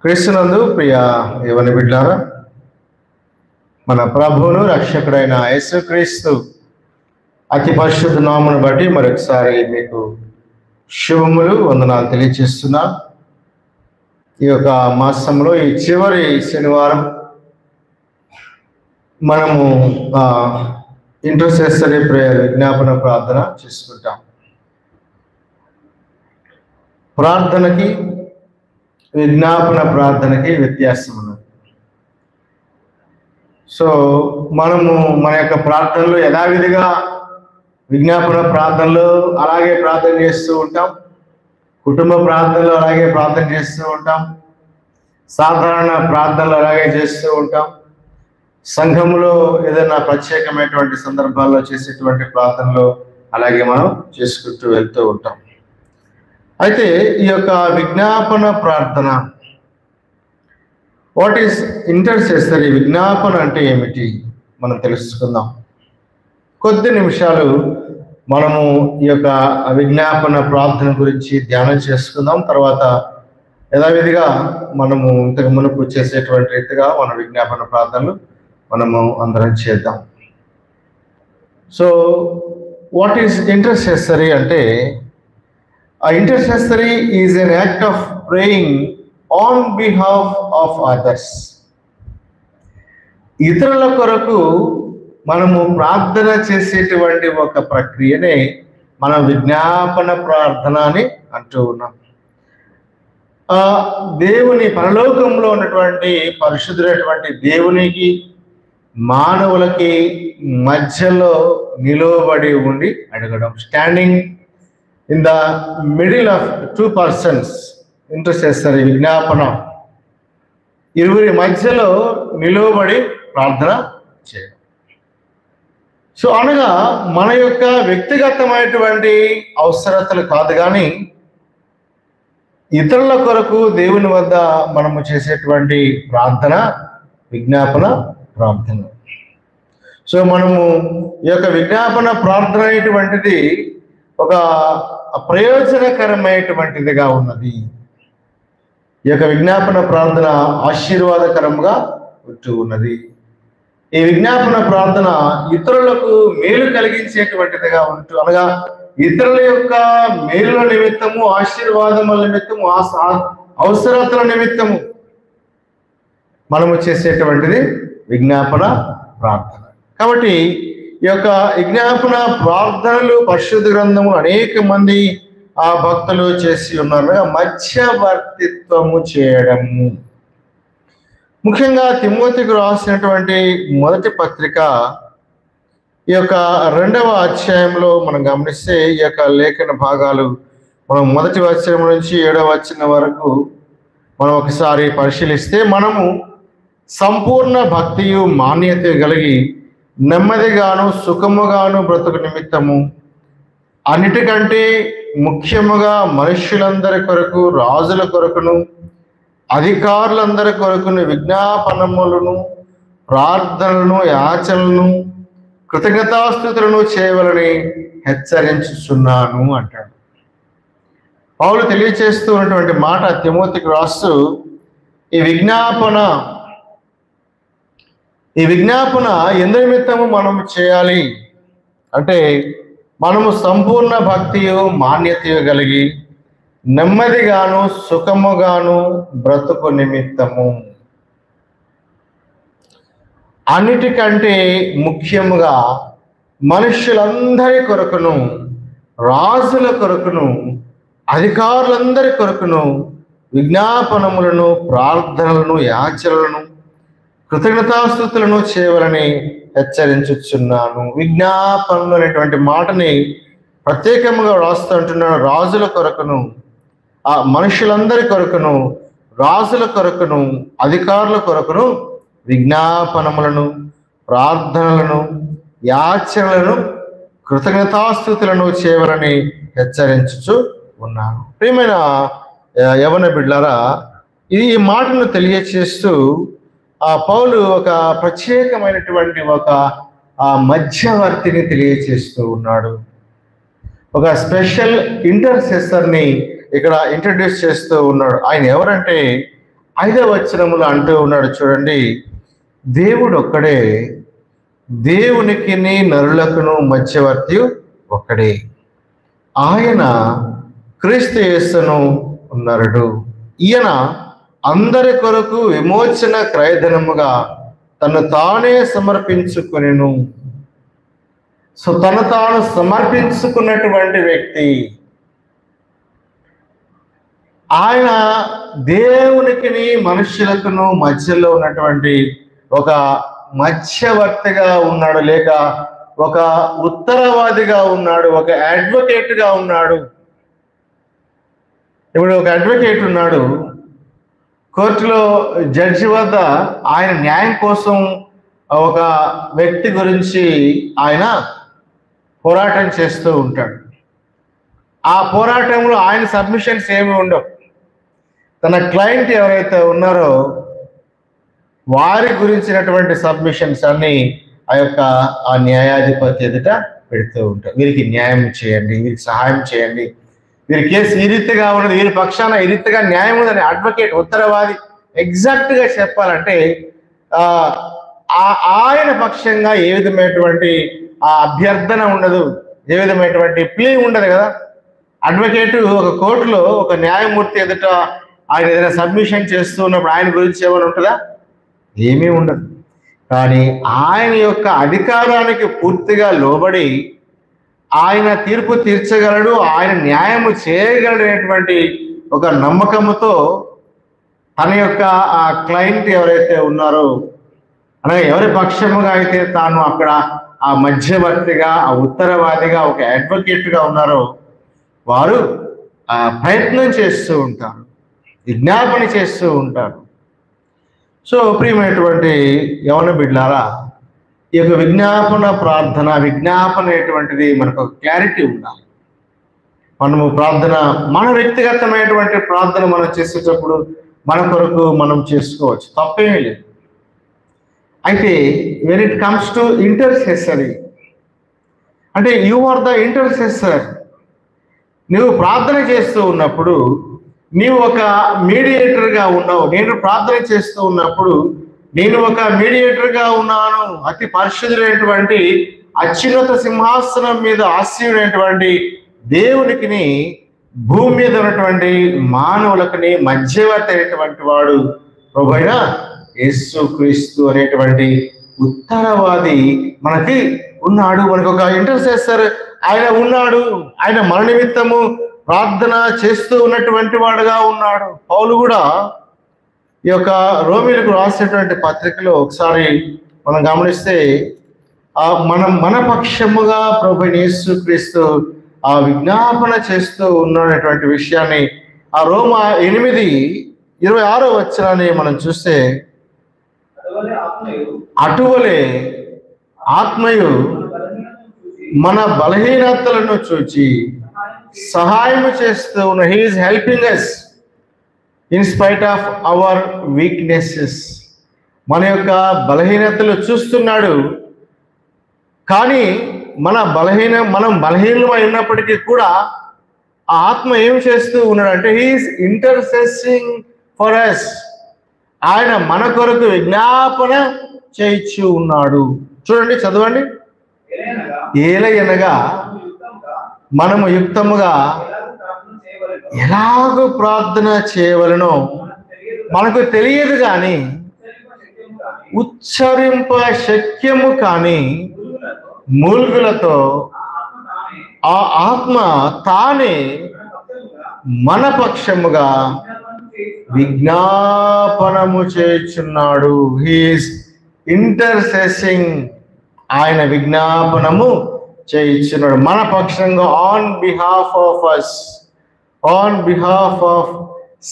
క్రీస్తునందు ప్రియ యవన బిడ్డలారా, మన ప్రభువును రక్షకుడైన యేసుక్రీస్తు అతి పరిశుద్ధ నామమును బట్టి మరొకసారి మీకు శుభములు వందనాలు తెలియజేస్తున్నా. ఈ యొక్క మాసంలో ఈ చివరి శనివారం మనము ఇంటర్సెసరీ ప్రేయర్ విజ్ఞాపన ప్రార్థన చేసుకుంటాం. ప్రార్థనకి విజ్ఞాపన ప్రార్థనకి వ్యత్యాసం ఉన్నది. సో మనము మన యొక్క ప్రార్థనలు యథావిధిగా విజ్ఞాపన ప్రార్థనలు అలాగే ప్రార్థన చేస్తూ ఉంటాం, కుటుంబ ప్రార్థనలు అలాగే ప్రార్థన చేస్తూ ఉంటాం, సాధారణ ప్రార్థనలు అలాగే చేస్తూ ఉంటాం, సంఘములో ఏదైనా ప్రత్యేకమైనటువంటి సందర్భాల్లో చేసేటువంటి ప్రార్థనలు అలాగే మనం చేసుకుంటూ వెళ్తూ ఉంటాం. అయితే ఈ యొక్క విజ్ఞాపన ప్రార్థన, వాట్ ఈస్ ఇంటర్సెసరీ, విజ్ఞాపన అంటే ఏమిటి మనం తెలుసుకుందాం. కొద్ది నిమిషాలు మనము ఈ యొక్క విజ్ఞాపన ప్రార్థన గురించి ధ్యానం చేసుకుందాం. తర్వాత యథావిధిగా మనము ఇంతకు మునుపు చేసేటువంటి రీతిగా మన విజ్ఞాపన ప్రార్థనలు మనము అందరం చేద్దాం. సో వాట్ ఈస్ ఇంటర్సెసరీ అంటే, intercessory is an act of praying on behalf of others. ఇతరుల కొరకు మనము ప్రార్థన చేసేటువంటి ఒక ప్రక్రియనే మనం విజ్ఞాపన ప్రార్థన అని అంటూ ఉన్నాం. దేవుని పరలోకంలో ఉన్నటువంటి పరిశుద్ధుడైనటువంటి దేవునికి మానవులకి మధ్యలో నిలువబడి ఉండి అడగడం, standing in the middle of two persons, intercessory విజ్ఞాపన, ఇరువురి మధ్యలో నిలువబడి ప్రార్థన చేయడం. సో అనగా మన యొక్క వ్యక్తిగతమైనటువంటి అవసరతలు కాదు, కానీ ఇతరుల కొరకు దేవుని వద్ద మనము చేసేటువంటి ప్రార్థన విజ్ఞాపన ప్రార్థన. సో మనము ఈ యొక్క విజ్ఞాపన ప్రార్థన అనేటువంటిది ఒక ప్రయోజనకరమైనటువంటిదిగా ఉన్నది. ఈ యొక్క విజ్ఞాపన ప్రార్థన ఆశీర్వాదకరంగా ఉంటూ ఉన్నది. ఈ విజ్ఞాపన ప్రార్థన ఇతరులకు మేలు కలిగించేటువంటిదిగా ఉంటూ, అనగా ఇతరుల యొక్క మేలుల నిమిత్తము, ఆశీర్వాదముల నిమిత్తము, అవసరతల నిమిత్తము మనము చేసేటువంటిది విజ్ఞాపన ప్రార్థన. కాబట్టి ఈ యొక్క విజ్ఞాపన ప్రార్థనలు పరిశుద్ధ గ్రంథము అనేక మంది భక్తులు చేసి ఉన్నారు. మధ్యవర్తిత్వము చేయడము, ముఖ్యంగా తిమోతికి రాసినటువంటి మొదటి పత్రిక ఈ యొక్క 2వ అధ్యాయంలో మనం గమనిస్తే, ఈ యొక్క లేఖన భాగాలు మనం 1వ అధ్యాయం నుంచి 7వ అధ్యాయం వరకు మనం ఒకసారి పరిశీలిస్తే, మనము సంపూర్ణ భక్తియు మాన్యత కలిగి నెమ్మదిగాను సుఖముగాను బ్రతుకు నిమిత్తము అన్నిటికంటే ముఖ్యముగా మనుష్యులందరి కొరకు, రాజుల కొరకును, అధికారులందరి కొరకును విజ్ఞాపనములను, ప్రార్థనలను, యాచనలను, కృతజ్ఞతాస్తుతులను చేయవలని హెచ్చరించుచున్నాను అంటాడు. పౌలు తెలియచేస్తూ ఉన్నటువంటి మాట తిమోతికి రాస్తూ, ఈ విజ్ఞాపన ఎందు నిమిత్తము మనం చేయాలి అంటే, మనము సంపూర్ణ భక్తియు మాన్యతయు కలిగి నెమ్మదిగాను సుఖముగాను బ్రతుకు నిమిత్తము అన్నిటికంటే ముఖ్యముగా మనుష్యులందరి కొరకును, రాజుల కొరకును, అధికారులందరి కొరకును విజ్ఞాపనములను, ప్రార్థనలను, యాచనలను, కృతజ్ఞతాస్తుతులను చేయవలని హెచ్చరించుచున్నాను. విజ్ఞాపనలు అనేటువంటి మాటని ప్రత్యేకంగా రాస్తూ అంటున్నాడు. రాజుల కొరకును, ఆ మనుషులందరి కొరకును, రాజుల కొరకును, అధికారుల కొరకును విజ్ఞాపనములను, ప్రార్థనలను, యాచనలను, కృతజ్ఞతాస్తుతులను చేయవలని హెచ్చరించుచు ఉన్నాను. ప్రియమైన యవన బిడ్డలారా, ఈ మాటను తెలియచేస్తూ పౌలు ఒక ప్రత్యేకమైనటువంటి ఒక మధ్యవర్తిని తెలియచేస్తూ ఉన్నాడు. ఒక స్పెషల్ ఇంటర్సెసర్ని ఇక్కడ ఇంట్రడ్యూస్ చేస్తూ ఉన్నాడు. ఆయన ఎవరంటే, 5వ వచనములో అంటూ ఉన్నాడు చూడండి, దేవుడు ఒక్కడే, దేవునికిని నరులకును మధ్యవర్తి ఒక్కడే, ఆయన క్రీస్తు యేసును నరుడు. ఈయన అందరి కొరకు విమోచన క్రయధనముగా తను తానే సమర్పించుకొనెను. సో తను తాను సమర్పించుకున్నటువంటి వ్యక్తి ఆయన. దేవునికిని మనుష్యులకును మధ్యలో ఉన్నటువంటి ఒక మధ్యవర్తిగా ఉన్నాడు, లేక ఒక ఉత్తరవాదిగా ఉన్నాడు, ఒక అడ్వకేట్గా ఉన్నాడు. ఇప్పుడు ఒక అడ్వకేట్ ఉన్నాడు, కోర్టులో జడ్జి వద్ద ఆయన న్యాయం కోసం ఒక వ్యక్తి గురించి ఆయన పోరాటం చేస్తూ ఉంటాడు. ఆ పోరాటంలో ఆయన సబ్మిషన్స్ ఏమి ఉండవు. తన క్లయింట్ ఎవరైతే ఉన్నారో వారి గురించినటువంటి సబ్మిషన్స్ అన్ని ఆ న్యాయాధిపతి ఎదుట పెడుతూ ఉంటారు. వీరికి న్యాయం చేయండి, వీరికి సహాయం చేయండి, వీరి కేసు ఈ రీతిగా ఉన్నది, వీరి పక్షాన ఈ రీతిగా న్యాయం ఉందని అడ్వకేట్, ఉత్తరవాది ఎగ్జాక్ట్గా చెప్పాలంటే ఆయన పక్షంగా ఏ విధమైనటువంటి ఆ అభ్యర్థన ఉండదు, ఏ విధమైనటువంటి ప్లీ ఉండదు కదా. అడ్వకేట్ ఒక కోర్టులో ఒక న్యాయమూర్తి ఎదుట ఆయన ఏదైనా సబ్మిషన్ చేస్తూ ఉన్నప్పుడు ఆయన గురించి ఏమైనా ఉంటుందా? ఏమీ ఉండదు. కానీ ఆయన యొక్క అధికారానికి పూర్తిగా లోబడి ఆయన తీర్పు తీర్చగలడు, ఆయన న్యాయము చేయగలడనేటువంటి ఒక నమ్మకంతో తన యొక్క ఆ క్లయింట్ ఎవరైతే ఉన్నారో, అనగా ఎవరి పక్షముగా అయితే తాను అక్కడ ఆ మధ్యవర్తిగా, ఆ ఉత్తరవాదిగా, ఒక అడ్వకేట్గా ఉన్నారో వారు ప్రయత్నం చేస్తూ ఉంటారు, విజ్ఞాపన చేస్తూ ఉంటారు. సో ప్రియమైనటువంటి యవన బిడ్డలారా, ఈ యొక్క విజ్ఞాపన ప్రార్థన, విజ్ఞాపన అనేటువంటిది మనకు క్లారిటీ ఉండాలి. మనము ప్రార్థన, మన వ్యక్తిగతమైనటువంటి ప్రార్థన మనం చేసేటప్పుడు మన కొరకు మనం చేసుకోవచ్చు, తప్పేమీ లేదు. అయితే when it comes to intercessory, అంటే యు ఆర్ ద ఇంటర్సెసర్. నువ్వు ప్రార్థన చేస్తూ ఉన్నప్పుడు నీవు ఒక మీడియేటర్గా ఉన్నావు. నేను ప్రార్థన చేస్తూ ఉన్నప్పుడు నేను ఒక మీడియేటర్గా ఉన్నాను. అతి పరిశుద్ధుడైనటువంటి అత్యున్నత సింహాసనం మీద ఆసీనుడైనటువంటి దేవునికిని, భూమి మీద ఉన్నటువంటి మానవులకి మధ్యవర్తి అయినటువంటి వాడు ప్రభువైన యేసుక్రీస్తు అనేటువంటి ఉత్తరవాది మనకి ఉన్నాడు. మనకు ఒక ఇంటర్సెసర్ ఆయన ఉన్నాడు. ఆయన మన నిమిత్తము ప్రార్థన చేస్తూ ఉన్నటువంటి వాడుగా ఉన్నాడు. పౌలు కూడా ఈ యొక్క రోమీలకు రాసినటువంటి పత్రికలో ఒకసారి మనం గమనిస్తే మన పక్షముగా ప్రభువైన యేసుక్రీస్తు ఆ విజ్ఞాపన చేస్తూ ఉన్నటువంటి విషయాన్ని ఆ రోమ 8:26 వచనాన్ని మనం చూస్తే, అటువలే ఆత్మయు మన బలహీనతలను చూచి సహాయం చేస్తూ ఉన్న, he is helping us in spite of our weaknesses. మన యొక్క బలహీనతలు చూస్తున్నాడు, కానీ మనం బలహీనమై ఉన్నప్పటికీ కూడా ఆ ఆత్మ ఏం చేస్తూ ఉన్నాడు అంటే, హీ ఈజ్ ఇంటర్సెసింగ్ ఫర్ us. ఆయన మన కొరకు విజ్ఞాపన చేయించు ఉన్నాడు. చూడండి, చదవండి. ఏలయనగా మనము యుక్తముగా ఎలాగో ప్రార్థన చేయవలనో మనకు తెలియదు, కానీ ఉచ్చరింప శక్యము కాని మూల్గులతో ఆ ఆత్మ తానే మన పక్షముగా విజ్ఞాపనము చేయుచున్నాడు. He is interceding. ఆయన విజ్ఞాపనము చేయించున్నాడు మన పక్షంగా, on behalf of us, on behalf of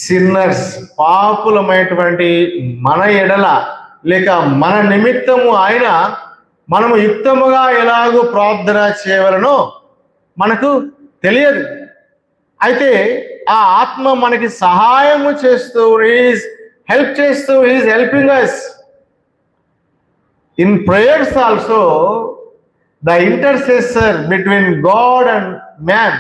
sinners. పాపులమైనటువంటి మన ఎడల, లేక మన నిమిత్తము ఆయన మనము యుక్తముగా ఎలాగో ప్రార్థన చేయవలనో మనకు తెలియదు. అయితే ఆ ఆత్మ మనకి సహాయము చేస్తూ, ఈజ్ హెల్ప్ చేస్తూ, is helping us in prayers also. The intercessor between God and man,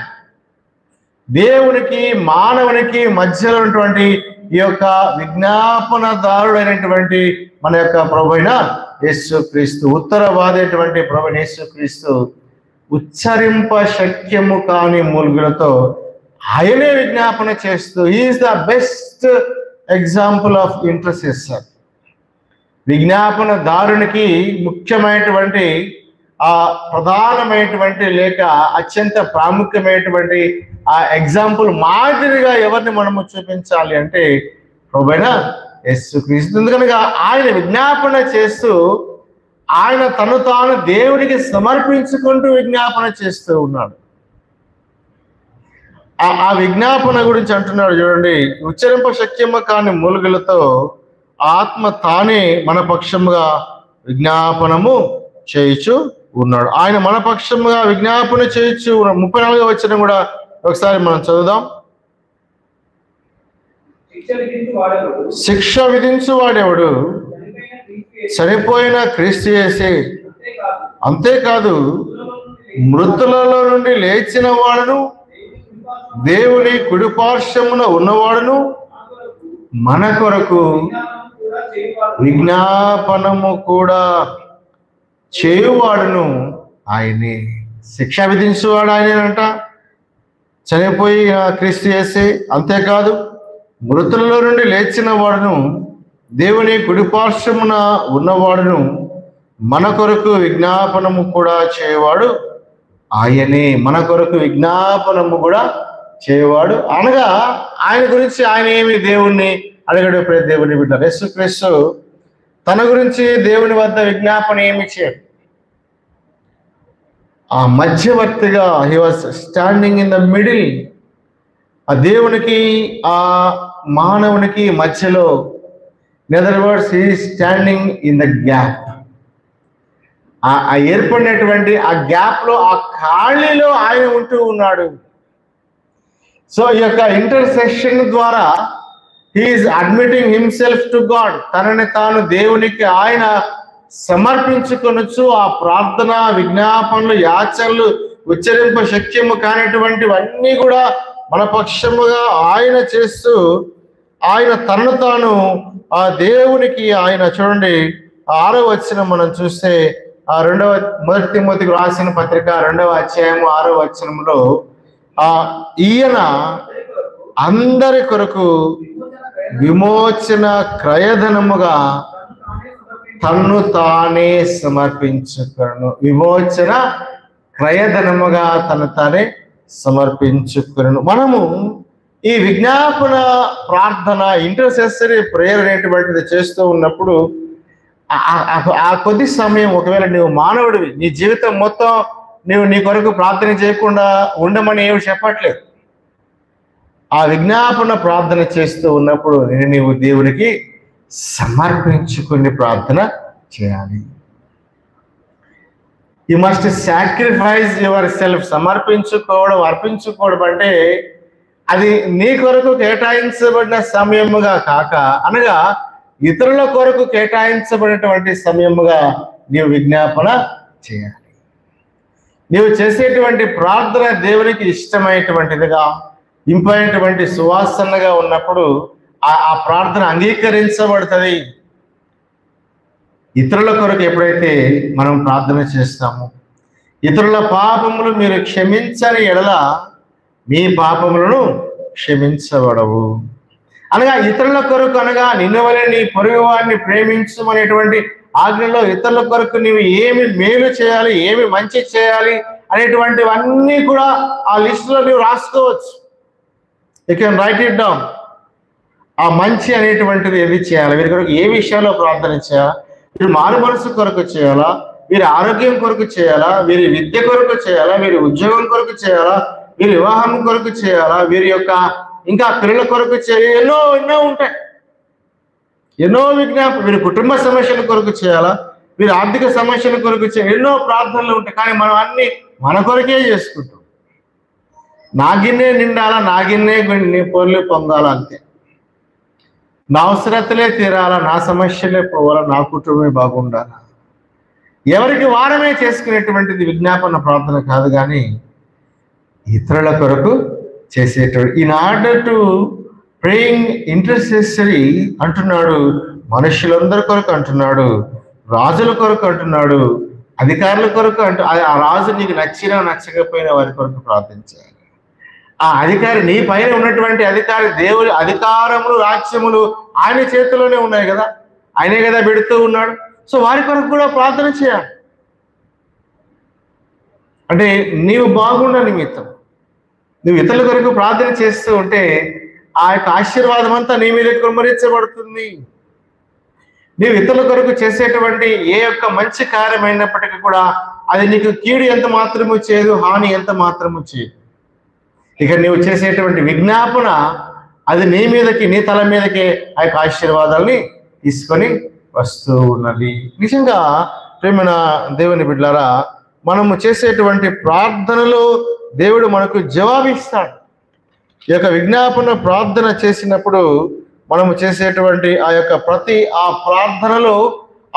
దేవునికి మానవునికి మధ్యలో ఉన్నటువంటి ఈ యొక్క విజ్ఞాపనదారుడైనటువంటి మన యొక్క ప్రభువైన యేసుక్రీస్తు, ఉత్తరవాదైనటువంటి ప్రభువైన యేసుక్రీస్తు ఉచ్చరింప శక్యము కాని మూలుగులతో ఆయనే విజ్ఞాపన చేస్తూ is the best example of intercessor. విజ్ఞాపనదారునికి ముఖ్యమైనటువంటి ఆ ప్రధానమైనటువంటి లేక అత్యంత ప్రాముఖ్యమైనటువంటి ఆ ఎగ్జాంపుల్ మాదిరిగా ఎవరిని మనము చూపించాలి అంటే ప్రభువైన యేసుక్రీస్తు. ఎందుకనగా ఆయన విజ్ఞాపన చేస్తూ ఆయన తను తాను దేవుడికి సమర్పించుకుంటూ విజ్ఞాపన చేస్తూ ఉన్నాడు. ఆ విజ్ఞాపన గురించి అంటున్నాడు చూడండి, ఉచ్చరింప శక్యము కాని మూలుగులతో ఆత్మ తానే మన పక్షముగా విజ్ఞాపనము చేయుచు ఉన్నాడు. ఆయన మన పక్షముగా విజ్ఞాపన చేయుచు 34వ వచనం కూడా ఒకసారి మనం చదువుదాం. శిక్ష విధించు వాడెవడు? చనిపోయిన క్రీస్తు యేసే. అంతేకాదు మృతులలో నుండి లేచిన వాడును దేవుని కుడిపార్శ్వమున ఉన్నవాడును మన కొరకు విజ్ఞాపనము కూడా చేయువాడును ఆయనే. శిక్ష విధించేవాడు ఆయనేనంట, చనిపోయిన క్రీస్తు యేసే. అంతేకాదు మృతులలో నుండి లేచిన వాడును దేవుని కుడిపార్శ్వమున ఉన్నవాడును మన కొరకు విజ్ఞాపనము కూడా చేయవాడు ఆయనే. మన కొరకు విజ్ఞాపనము కూడా చేయవాడు అనగా ఆయన గురించి ఆయన ఏమి దేవుణ్ణి అడగడు. దేవుని బిడ్డ యేసుక్రీస్తు తన గురించి దేవుని వద్ద విజ్ఞాపన ఏమి చేయడు. ఆ మధ్యవర్తిగా he was standing in the middle. ఆ దేవునికి ఆ మానవునికి మధ్యలో, in other words he standing in the gap. ఆ ఏర్పడినటువంటి ఆ గ్యాప్ లో, ఆ ఖాళీలో ఆయన ఉంటూ ఉన్నాడు. సో ఈ యొక్క ఇంటర్సెషన్ ద్వారా he is admitting himself to God. తనని తాను దేవునికి ఆయన సమర్పించుకొనొచ్చు. ఆ ప్రార్థన, విజ్ఞాపనలు, యాచనలు, ఉచ్చరింప శక్యము కానిటువంటివన్నీ కూడా మన పక్షముగా ఆయన చేస్తూ ఆయన తనను తాను ఆ దేవునికి ఆయన చూడండి 6వ వచనం మనం చూస్తే, ఆ 1 తిమోతికి రాసిన పత్రిక 2వ అధ్యాయము 6వ వచనంలో ఈయన అందరి కొరకు విమోచన క్రయధనముగా తన్ను తానే సమర్పించుకొను. విమోచన క్రయధనముగా తను తానే సమర్పించుకొను. మనము ఈ విజ్ఞాపన ప్రార్థన, ఇంటర్సెసరీ ప్రేయర్ అనేటువంటిది చేస్తూ ఉన్నప్పుడు ఆ కొద్ది సమయం, ఒకవేళ నువ్వు మానవుడివి, నీ జీవితం మొత్తం నువ్వు నీ కొరకు ప్రార్థన చేయకుండా ఉండమని ఏమి చెప్పట్లేదు. ఆ విజ్ఞాపన ప్రార్థన చేస్తూ ఉన్నప్పుడు నీవు దేవునికి సమర్పించుకుని ప్రార్థన చేయాలి. You must sacrifice yourself. సమర్పించుకోవడం, అర్పించుకోవడం అంటే అది నీ కొరకు కేటాయించబడిన సమయముగా కాక, అనగా ఇతరుల కొరకు కేటాయించబడినటువంటి సమయముగా నీవు విజ్ఞాపన చేయాలి. నీవు చేసేటువంటి ప్రార్థన దేవునికి ఇష్టమైనటువంటిదిగా, ఇంపైనటువంటి సువాసనగా ఉన్నప్పుడు ఆ ప్రార్థన అంగీకరించబడుతుంది. ఇతరుల కొరకు ఎప్పుడైతే మనం ప్రార్థన చేస్తామో, ఇతరుల పాపములు మీరు క్షమించని ఎడల మీ పాపములను క్షమించబడవు అనగా, ఇతరుల కొరకు అనగా నిన్ను వలె నీ పొరుగు వారిని ప్రేమించమనేటువంటి ఆజ్ఞలో ఇతరుల కొరకు నీవు ఏమి మేలు చేయాలి, ఏమి మంచి చేయాలి అనేటువంటివన్నీ కూడా ఆ లిస్టులో నీవు రాసుకోవచ్చు. You can write it down. ఆ మంచి అనేటువంటిది ఏది చేయాలి, వీరి కొరకు ఏ విషయాల్లో ప్రార్థన చేయాలా, వీరు మారు మనసు కొరకు చేయాలా, వీరి ఆరోగ్యం కొరకు చేయాలా, వీరి విద్య కొరకు చేయాలా, వీరి ఉద్యోగం కొరకు చేయాలా, వీరి వివాహం కొరకు చేయాలా, వీరి యొక్క ఇంకా పిల్లల కొరకు చేయాలి, ఎన్నో ఉంటాయి, ఎన్నో విజ్ఞాపన. వీరి కుటుంబ సమస్యల కొరకు చేయాలా, వీరి ఆర్థిక సమస్యల కొరకు చేయాలి, ఎన్నో ప్రార్థనలు ఉంటాయి. కానీ మనం అన్ని మన కొరకే చేసుకుంటాం. నా గిన్నె నిండాలా, నా గిన్నె పొర్లు పొందాలా, అంతే. నా అవసరతలే తీరాలా, నా సమస్యలే పోవాలా, నా కుటుంబమే బాగుండాలా. ఎవరికి వారమే చేసుకునేటువంటిది విజ్ఞాపన ప్రార్థన కాదు, కానీ ఇతరుల కొరకు చేసేటువంటి. In order to praying intercessory అంటున్నాడు, మనుషులందరి కొరకు అంటున్నాడు, రాజుల కొరకు అంటున్నాడు, అధికారుల కొరకు ఆ రాజు నీకు నచ్చినా నచ్చకపోయినా వారి కొరకు ప్రార్థించాలి. ఆ అధికారి, నీ పైన ఉన్నటువంటి అధికారి, దేవుడి అధికారములు రాజ్యములు ఆయన చేతిలోనే ఉన్నాయి కదా, ఆయనే కదా పెడుతూ ఉన్నాడు. సో వారి కొరకు కూడా ప్రార్థన చేయాలి. అంటే నీవు బాగుండ నిమిత్తం నువ్వు ఇతరుల కొరకు ప్రార్థన చేస్తూ ఉంటే ఆ యొక్క ఆశీర్వాదం అంతా నీ మీద కుమ్మరించబడుతుంది. నీవు ఇతరుల కొరకు చేసేటువంటి ఏ యొక్క మంచి కార్యమైనప్పటికీ కూడా అది నీకు కీడు ఎంత మాత్రము చేయదు, హాని ఎంత మాత్రము చేయదు. ఇక నీవు చేసేటువంటి విజ్ఞాపన అది నీ మీదకి, నీ తల మీదకి ఆ యొక్క ఆశీర్వాదాలని తీసుకొని వస్తూ ఉన్నది. నిజంగా ప్రేమైన దేవుని బిడ్డలారా, మనము చేసేటువంటి ప్రార్థనలో దేవుడు మనకు జవాబిస్తాడు. ఈ యొక్క విజ్ఞాపన ప్రార్థన చేసినప్పుడు మనము చేసేటువంటి ఆ యొక్క ప్రతి ఆ ప్రార్థనలో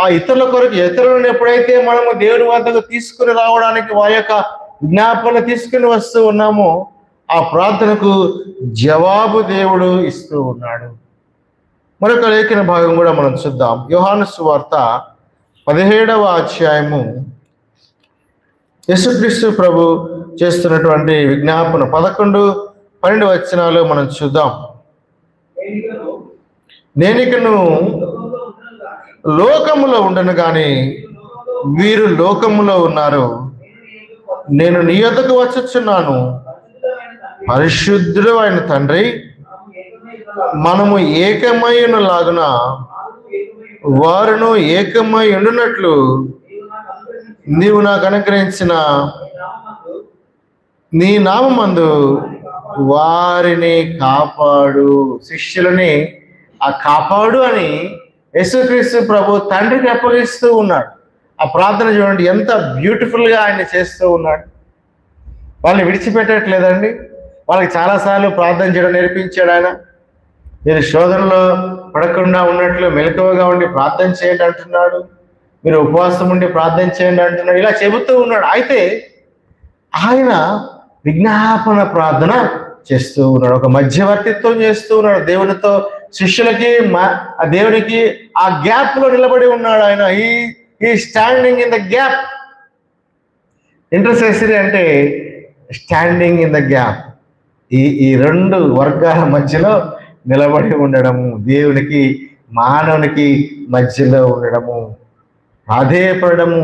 ఆ ఇతరుల కొరకు, ఇతరులను ఎప్పుడైతే మనము దేవుని వద్దకు తీసుకుని రావడానికి వారి యొక్క విజ్ఞాపన తీసుకుని వస్తూ ఉన్నామో ఆ ప్రార్థనకు జవాబు దేవుడు ఇస్తూ ఉన్నాడు. మరొక లేఖన భాగం కూడా మనం చూద్దాం. యోహాను సువార్త 17వ అధ్యాయము యేసుక్రీస్తు ప్రభు చేస్తున్నటువంటి విజ్ఞాపన 11-12 వచనాలు మనం చూద్దాం. నేనికను లోకములో ఉండను గాని వీరు లోకములో ఉన్నారు. నేను నీ యొద్దకు వచ్చుచున్నాను. పరిశుద్ధుడు అయిన తండ్రి, మనము ఏకమైన లాగున వారును ఏకమై ఉండునట్లు నీవు నాకు అనుగ్రహించిన నీ నామమందు వారిని కాపాడు. శిష్యులని ఆ కాపాడు అని యేసుక్రీస్తు ప్రభు తండ్రికి అప్పగిస్తూ ఉన్నాడు. ఆ ప్రార్థన చూడండి ఎంత బ్యూటిఫుల్గా ఆయన చేస్తూ ఉన్నాడు. వాళ్ళని విడిచిపెట్టట్లేదండి. వాళ్ళకి చాలాసార్లు ప్రార్థన చేయడం నేర్పించాడు ఆయన. మీరు శోధనలో పడకుండా ఉన్నట్లు మెలకువగా ఉండి ప్రార్థన చేయండి అంటున్నాడు. మీరు ఉపవాసం ఉండి ప్రార్థన చేయండి అంటున్నాడు. ఇలా చెబుతూ ఉన్నాడు. అయితే ఆయన విజ్ఞాపన ప్రార్థన చేస్తూ ఉన్నాడు. ఒక మధ్యవర్తిత్వం చేస్తూ ఉన్నాడు దేవునితో, శిష్యులకి, దేవునికి ఆ గ్యాప్ లో నిలబడి ఉన్నాడు ఆయన. ఈ standing in the gap. Intercessory అంటే స్టాండింగ్ ఇన్ ద గ్యాప్. ఈ రెండు వర్గాల మధ్యలో నిలబడి ఉండడము, దేవునికి మానవునికి మధ్యలో ఉండడము, ప్రాధేయపడము,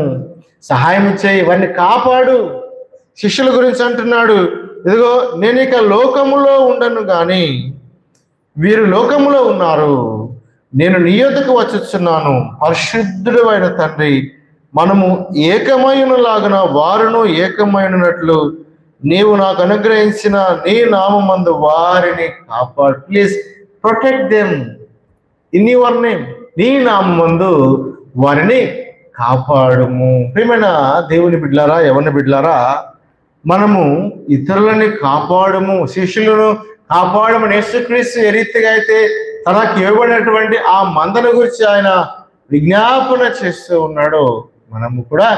సహాయం చేయి, ఇవన్నీ కాపాడు. శిష్యుల గురించి అంటున్నాడు, ఇదిగో నేను ఇక లోకములో ఉండను గాని వీరు లోకములో ఉన్నారు. నేను నీ యొద్దకు వచ్చుచున్నాను. పరిశుద్ధుడు అయిన తండ్రి, మనము ఏకమైనలాగున వారును ఏకమైనట్లు నీవు నాకు అనుగ్రహించిన నీ నామమందు వారిని కాపాడు. Please protect them in your name. నీ నామమందు వారిని కాపాడుము. ప్రియమైన దేవుని బిడ్డలారా, యవ్వన బిడ్డలారా, మనము ఇతరులని కాపాడము, శిష్యులను కాపాడమని యేసుక్రీస్తు ఏ రీతిగా అయితే తనకు ఇవ్వబడినటువంటి ఆ మందను గురించి ఆయన విజ్ఞాపన చేస్తూ ఉన్నాడో మనము కూడా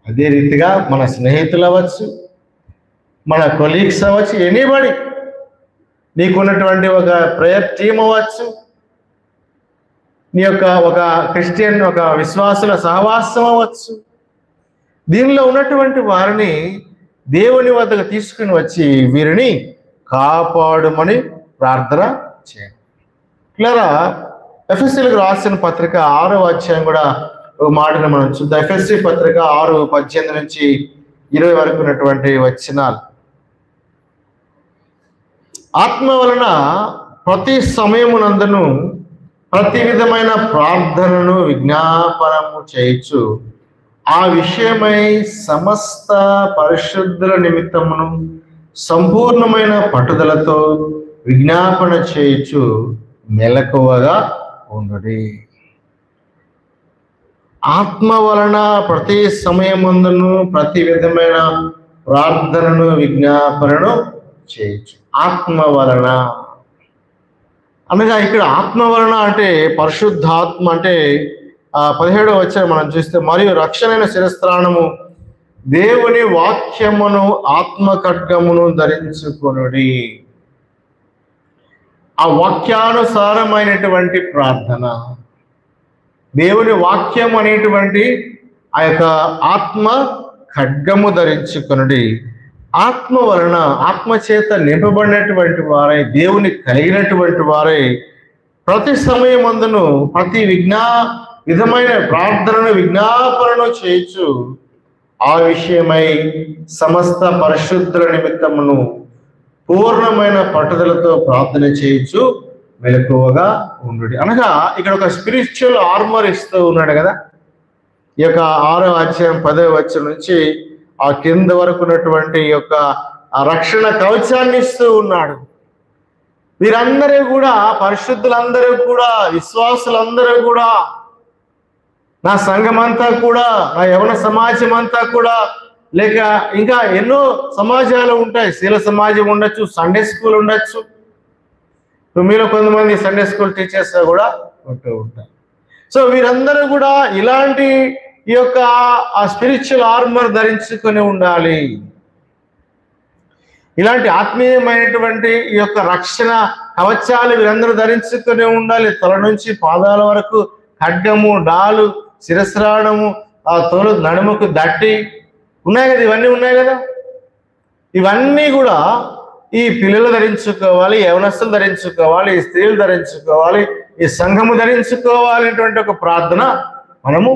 అదే రీతిగా మన స్నేహితులు అవ్వచ్చు, మన కొలీగ్స్ అవ్వచ్చు, ఎనీబడి, నీకున్నటువంటి ఒక ప్రేయర్ టీం అవ్వచ్చు, నీ యొక్క ఒక క్రిస్టియన్ ఒక విశ్వాసుల సహవాసం అవ్వచ్చు, దీనిలో ఉన్నటువంటి వారిని దేవుని వద్దకు తీసుకుని వచ్చి వీరిని కాపాడుమని ప్రార్థన చేయండి. ఇలా ఎఫెసీలకు రాసిన పత్రిక 6వ అధ్యాయం కూడా ఒక మాటను మనం చూద్దాం. ఎఫెసీ పత్రిక 6:18-20 వరకు ఉన్నటువంటి వచనాలు. ఆత్మ వలన ప్రతి సమయమునందును ప్రతి విధమైన ప్రార్థనను విజ్ఞాపనము చేయొచ్చు, ఆ విషయమై సమస్త పరిశుద్ధుల నిమిత్తమును సంపూర్ణమైన పట్టుదలతో విజ్ఞాపన చేయొచ్చు, మెలకువగా ఉండుడి. ఆత్మ వలన ప్రతి సమయమందును ప్రతి విధమైన ప్రార్థనను విజ్ఞాపనను చేయొచ్చు. ఆత్మ వలన అనగా ఇక్కడ ఆత్మ వలన అంటే పరిశుద్ధాత్మ అంటే 17వ వచనం మనం చూస్తే, మరియు రక్షణైన శిరస్త్రాణము దేవుని వాక్యమును ఆత్మ ఖడ్గమును ధరించుకొనుడి. ఆ వాక్యానుసారమైనటువంటి ప్రార్థన, దేవుని వాక్యం అనేటువంటి ఆ యొక్క ఆత్మ ఖడ్గము ధరించుకొనుడి. ఆత్మ వలన, ఆత్మ చేత నింపబడినటువంటి వారై, దేవుని కలిగినటువంటి వారై ప్రతి సమయమందును ప్రతి విధమైన ప్రార్థనను విజ్ఞాపనను చేయొచ్చు. ఆ విషయమై సమస్త పరిశుద్ధుల నిమిత్తమును పూర్ణమైన పట్టుదలతో ప్రార్థన చేయొచ్చు, మెలకువగా ఉండు. అనగా ఇక్కడ ఒక స్పిరిచువల్ ఆర్మర్ ఇస్తూ ఉన్నాడు కదా. ఈ యొక్క 6వ అధ్యాయం 10వ వచనం నుంచి ఆ కింద వరకు ఉన్నటువంటి ఈ యొక్క రక్షణ కవచాన్ని ఇస్తూ ఉన్నాడు. వీరందరూ కూడా, పరిశుద్ధులందరూ కూడా, విశ్వాసులందరూ కూడా, నా సంఘం అంతా కూడా, నా యవన సమాజం అంతా కూడా, లేక ఇంకా ఎన్నో సమాజాలు ఉంటాయి. శీల సమాజం ఉండొచ్చు, సండే స్కూల్ ఉండొచ్చు. మీలో కొంతమంది సండే స్కూల్ టీచర్స్ కూడా ఉంటూ ఉంటారు. సో వీరందరూ కూడా ఇలాంటి ఈ యొక్క ఆ స్పిరిచువల్ ఆర్మర్ ధరించుకొని ఉండాలి. ఇలాంటి ఆత్మీయమైనటువంటి ఈ యొక్క రక్షణ కవచాలు వీరందరూ ధరించుకొని ఉండాలి. తల నుంచి పాదాల వరకు ఖడ్గము, డాలు, శిరస్రాణము, ఆ తోలు నడుముకు దట్టి ఉన్నాయి కదా, ఇవన్నీ ఉన్నాయి కదా. ఇవన్నీ కూడా ఈ పిల్లలు ధరించుకోవాలి, యవనస్తులు ధరించుకోవాలి, ఈ స్త్రీలు ధరించుకోవాలి, ఈ సంఘము ధరించుకోవాలనేటువంటి ఒక ప్రార్థన మనము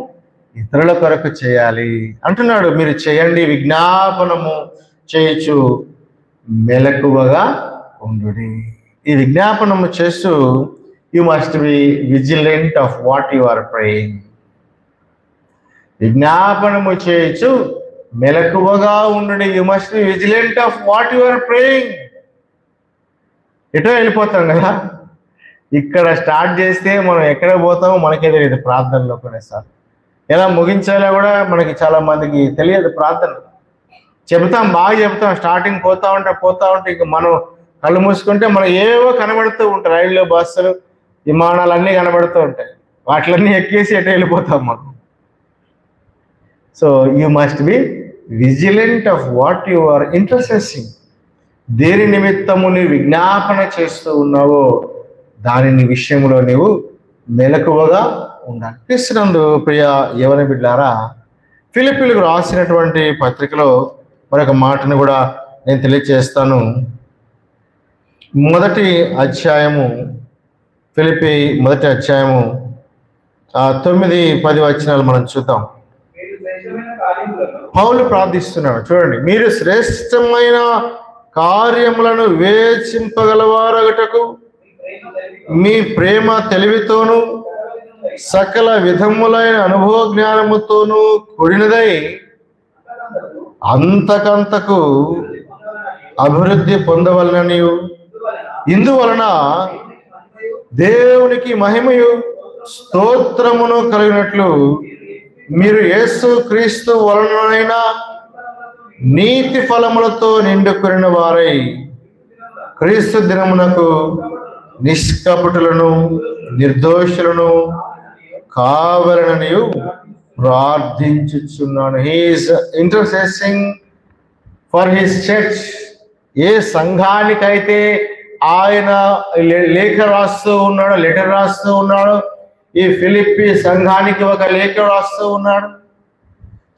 ఇతరుల కొరకు చేయాలి అంటున్నాడు. మీరు చేయండి, విజ్ఞాపనము చేయొచ్చు, మెలకువగా ఉండు. ఈ విజ్ఞాపనము చేస్తూ you must be vigilant of what you are praying. విజ్ఞాపనము చేయొచ్చు, మెలకువగా ఉండు. You must be vigilant of what you are praying. ఎటో వెళ్ళిపోతాం కదా. ఇక్కడ స్టార్ట్ చేస్తే మనం ఎక్కడ పోతామో మనకే తెలియదు. ప్రార్థనలో కొన్నిసార్లు ఎలా ముగించాలో కూడా మనకి చాలా మందికి తెలియదు. ప్రార్థన చెబుతాం, బాగా చెబుతాం, స్టార్టింగ్ పోతా ఉంటే ఇక మనం కళ్ళు మూసుకుంటే మనకు ఏవో కనబడుతూ ఉంటాయి. రైళ్ళు, బస్సులు, విమానాలు అన్నీ కనబడుతూ ఉంటాయి. వాటిలన్నీ ఎక్కేసి ఎటు వెళ్ళిపోతాం మనం. So you must be vigilant of what you are interceding. దేని నిమిత్తము నీవు విజ్ఞాపన చేస్తూ ఉన్నావో దానిని విషయంలో నీవు మెలకువగా ఉండాలి. క్రీస్తునందు ప్రియ యవన బిడ్డలారా, ఫిలిప్పీలకు రాసినటువంటి పత్రికలో మరొక మాటను కూడా నేను తెలియజేస్తాను. మొదటి అధ్యాయము, ఫిలిప్పీ మొదటి అధ్యాయము 9-10 వచనాలు మనం చూద్దాం. పౌలు ప్రార్థిస్తున్నాడు, చూడండి. మీరు శ్రేష్టమైన కార్యములను వివేచింపగలవారగటకు మీ ప్రేమ తెలివితోనూ సకల విధములైన అనుభవ జ్ఞానముతోనూ కూడినదై అంతకంతకు అభివృద్ధి పొందవలనని, ఇందువలన దేవునికి మహిమయు స్తోత్రమును కలిగినట్లు మీరు యేసు క్రీస్తు వలనైనా నీతి ఫలములతో నిండుకొనిన వారై క్రీస్తు దినమునకు నిష్కపటులను నిర్దోషులను కావాలనని ప్రార్థించుచున్నాను. He is interceding for his church. ఏ సంఘానికైతే ఆయన లెటర్ రాస్తూ ఉన్నాడు, ఈ ఫిలిప్పీ సంఘానికి ఒక లేఖ రాస్తూ ఉన్నాడు.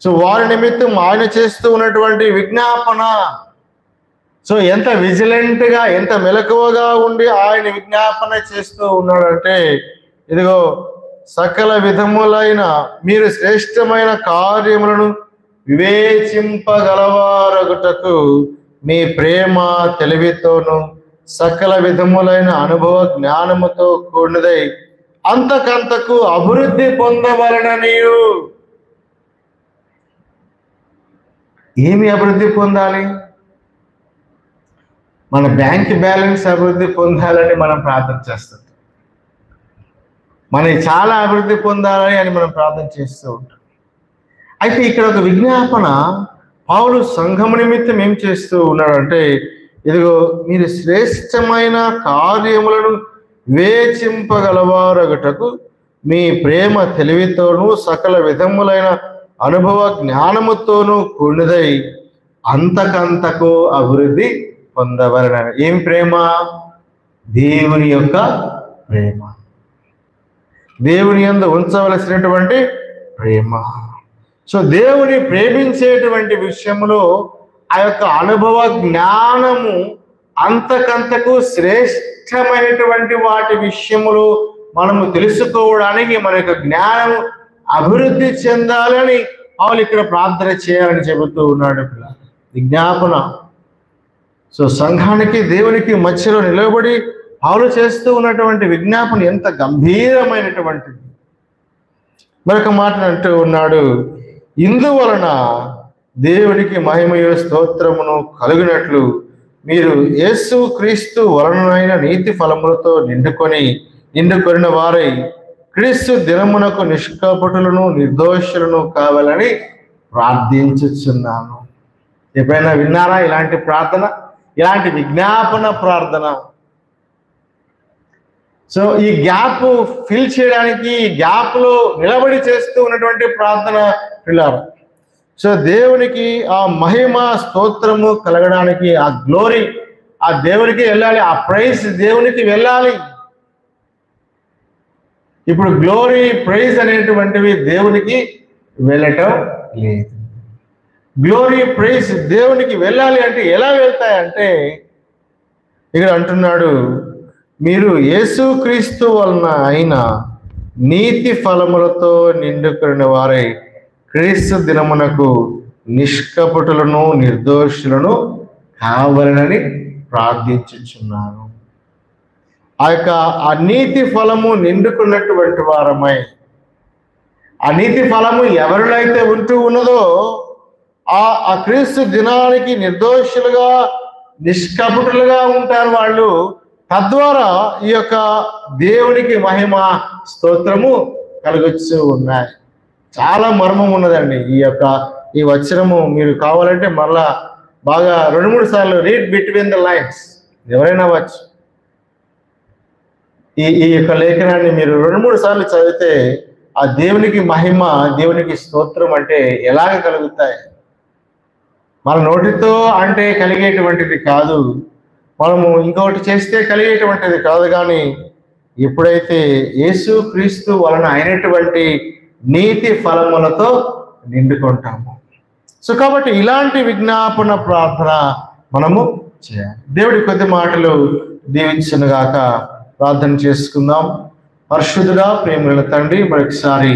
సో వారి నిమిత్తం ఆయన చేస్తూ ఉన్నటువంటి విజ్ఞాపన, సో ఎంత విజిలెంట్గా, ఎంత మెలకువగా ఉండి ఆయన విజ్ఞాపన చేస్తూ ఉన్నాడంటే, ఇదిగో సకల విధములైన మీరు శ్రేష్టమైన కార్యములను వివేచింపగలవారగుటకు మీ ప్రేమ తెలివితోను సకల విధములైన అనుభవ జ్ఞానముతో కూడినదై అంతకంతకు అభివృద్ధి పొందవలనని. ఏమి అభివృద్ధి పొందాలి? మన బ్యాంక్ బ్యాలెన్స్ అభివృద్ధి పొందాలని మనం ప్రార్థన చేస్తాం. మనకి చాలా అభివృద్ధి పొందాలని అని మనం ప్రార్థన చేస్తూ ఉంటాం. అయితే ఇక్కడ ఒక విజ్ఞాపన పౌలు సంఘం నిమిత్తం ఏం చేస్తూ ఉన్నాడంటే, ఇదిగో మీరు శ్రేష్టమైన కార్యములను వివేచింపగలవారగుటకు మీ ప్రేమ తెలివితోనూ సకల విధములైన అనుభవ జ్ఞానముతోనూ కూడినదై అంతకంతకు అభివృద్ధి పొందవలనని. ఏం ప్రేమ? దేవుని యొక్క ప్రేమ, దేవుని యందు ఉంచవలసినటువంటి ప్రేమ. సో దేవుని ప్రేమించేటువంటి విషయంలో ఆ యొక్క అనుభవ జ్ఞానము అంతకంతకు శ్రేష్టమైనటువంటి వాటి విషయములు మనము తెలుసుకోవడానికి మన యొక్క జ్ఞానం అభివృద్ధి చెందాలని పౌలు ఇక్కడ ప్రార్థన చేయాలని చెబుతూ ఉన్నాడు. విజ్ఞాపన. సో సంఘానికి దేవునికి మధ్యలో నిలబడి పౌలు చేస్తూ ఉన్నటువంటి విజ్ఞాపన ఎంత గంభీరమైనటువంటిది. మరొక మాట అంటూ ఉన్నాడు, ఇందువలన దేవునికి మహిమయు స్తోత్రమును కలుగునట్లు మీరు యేసు క్రీస్తు వలనైన నీతి ఫలములతో నిండుకొనిన వారై క్రీస్తు దినమునకు నిష్కపటులను నిర్దోషులను కావాలని ప్రార్థించుచున్నాను. ఎప్పుడైనా విన్నారా ఇలాంటి ప్రార్థన, ఇలాంటి విజ్ఞాపన ప్రార్థన? సో ఈ గ్యాప్ ఫిల్ చేయడానికి, ఈ గ్యాప్ లో నిలబడి చేస్తూ ఉన్నటువంటి ప్రార్థన పిల్లలు. సో దేవునికి ఆ మహిమ స్తోత్రము కలగడానికి, ఆ గ్లోరీ ఆ దేవునికి వెళ్ళాలి, ఆ ప్రైజ్ దేవునికి వెళ్ళాలి. ఇప్పుడు గ్లోరీ, ప్రైజ్ అనేటువంటివి దేవునికి వెళ్ళటం లేదు. గ్లోరీ, ప్రైజ్ దేవునికి వెళ్ళాలి అంటే ఎలా వెళ్తాయంటే ఇక్కడ అంటున్నాడు, మీరు యేసుక్రీస్తు వలన అయిన నీతి ఫలములతో నిండుకున్న వారై క్రీస్తు దినమునకు నిష్కపటులను నిర్దోషులను కావాలని ప్రార్థించుచున్నాను. ఆ యొక్క నీతి ఫలము నిండుకున్నటువంటి వారమై, ఆ నీతి ఫలము ఎవరిలో అయితే ఉంటూ ఉన్నదో ఆ క్రీస్తు దినానికి నిర్దోషులుగా నిష్కపటులుగా ఉంటారు వాళ్ళు. తద్వారా ఈ యొక్క దేవునికి మహిమ స్తోత్రము కలుగొచ్చు ఉన్నాయి. చాలా మర్మం ఉన్నదండి ఈ వచనము. మీరు కావాలంటే మళ్ళా బాగా 2-3 సార్లు రీడ్ బిట్వీన్ ద లైన్స్, ఎవరైనా వచ్చు. ఈ యొక్క లేఖనాన్ని మీరు 2-3 సార్లు చదివితే ఆ దేవునికి మహిమ, దేవునికి స్తోత్రం అంటే ఎలాగ కలుగుతాయి. మన నోటితో అంటే కలిగేటువంటిది కాదు, మనము ఇంకొకటి చేస్తే కలిగేటువంటిది కాదు. కానీ ఎప్పుడైతే యేసు క్రీస్తు వలన అయినటువంటి నీతి ఫలములతో నిండుకుంటాము. సో కాబట్టి ఇలాంటి విజ్ఞాపన ప్రార్థన మనము చేయాలి. దేవుడి కొద్ది మాటలు దీవించునుగాక. ప్రార్థన చేసుకుందాం. పరిశుద్ధుడా, ప్రేమగల తండ్రి, మరొకసారి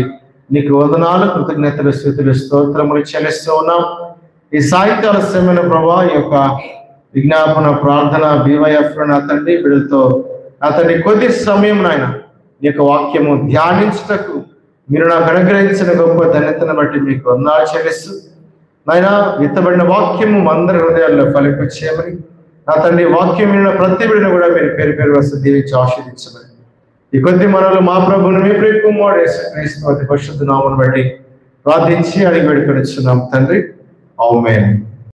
నీకు వందనాలు, కృతజ్ఞతలు, స్తుతులు, స్తోత్రములు చెల్లిస్తూ ఉన్నాం. ఈ సాయంకాల సమయమైన ప్రభా, ఈ యొక్క విజ్ఞాపన ప్రార్థన BYF నా తండ్రి బిడ్డలతో నా తండ్రి కొద్ది సమయం నాయన ఈ యొక్క వాక్యము ధ్యానించుటకు మీరు నాకు అనుగ్రహించిన గొప్ప ధన్యతను బట్టి మీకు వందనాలు చెల్లిస్తూ నాయన, విత్తబడిన వాక్యము అందరి హృదయాల్లో ఫలింపచేయమని నా తండ్రి వాక్యం విన్న ప్రతి బిడ్డను కూడా మీరు పేరు పేరు వస్తు దీవించి ఆశీర్వదించమని ఈ కొద్ది మనలో మా ప్రభువును మీ ప్రియ కుమారుడు యేసుక్రీస్తు అతి పరిశుద్ధ నామమును బట్టి ప్రార్థించి అడిగి వేడుకొనిచున్నాం తండ్రి. ఆమేన్.